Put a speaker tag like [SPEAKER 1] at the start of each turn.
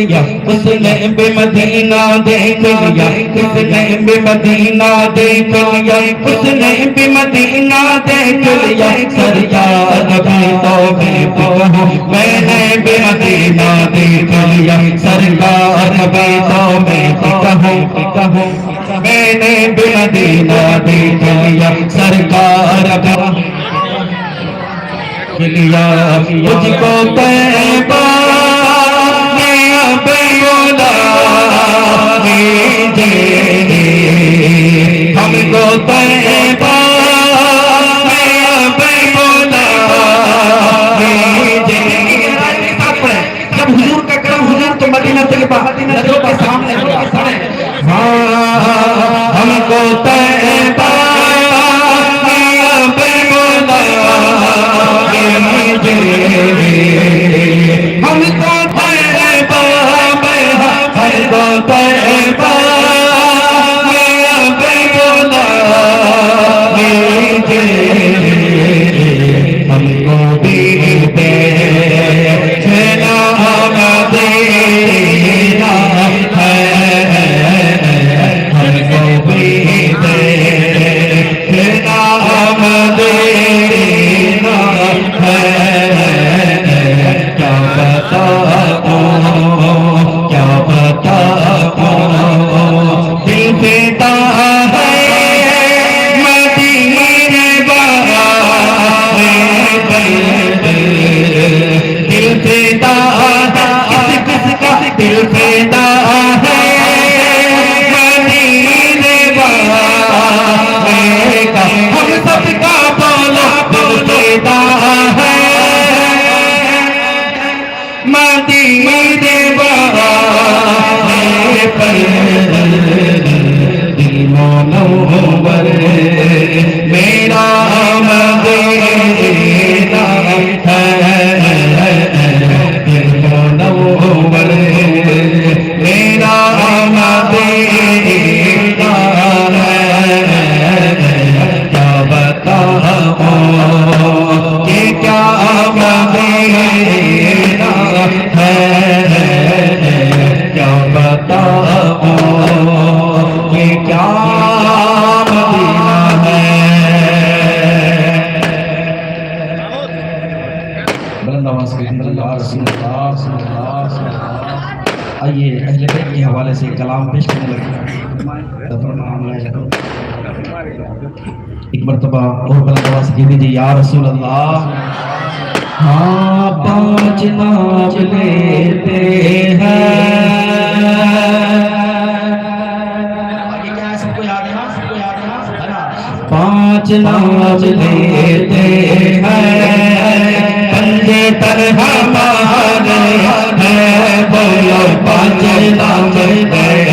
[SPEAKER 1] लिया, उसने भी मदीना देख लिया, उसने भी मदीना देख लिया, उसने भी मदीना देख लिया। सरकार भी तो मैं कहूँ, मैंने भी मदीना देख लिया। सरकार भी तो मैं कहूँ, मैंने भी मदीना देख लिया। सरकार भी लिया मुझको तैबा में अब बुला लीजिए, हमको तैबा में अब बुला लीजिए। जब हुजूर का करम हुजूर तो मदीना तैयबा नजरों के सामने हुआ। हाँ हमको तैबा में अब बुला हमको तैबा में, हमको तैबा में अब बुला लीजिए। हमको भी देखना मदीना है, हमको भी देखना मदीना है। क्या बताऊं दिल फिदा है मदीने वाले पर, दिल फिदा है किसका दिल फिदा है मदीने वाले का। हम सबका बोलो दिल फिदा है मदीने वाले पर। दिल मुनव्वर मेरा मदीना है, दिल मुनव्वर मेरा मदीना है। क्या बताऊं कि क्या मदीना है, क्या बताऊं कि क्या मदीना है। आइए अहले बैत के हवाले से कलाम पेश करने लगे। एक मरतबा और बुलंद आवाज़ से कह दीजिए या रसूल अल्लाह। हाँ 5 नाम लेते हैं, आगे क्या है सबको याद है? 5 नाम लेते हैं, बंदे तर हमारे हैं, बोलो 5 नाम लेते हैं।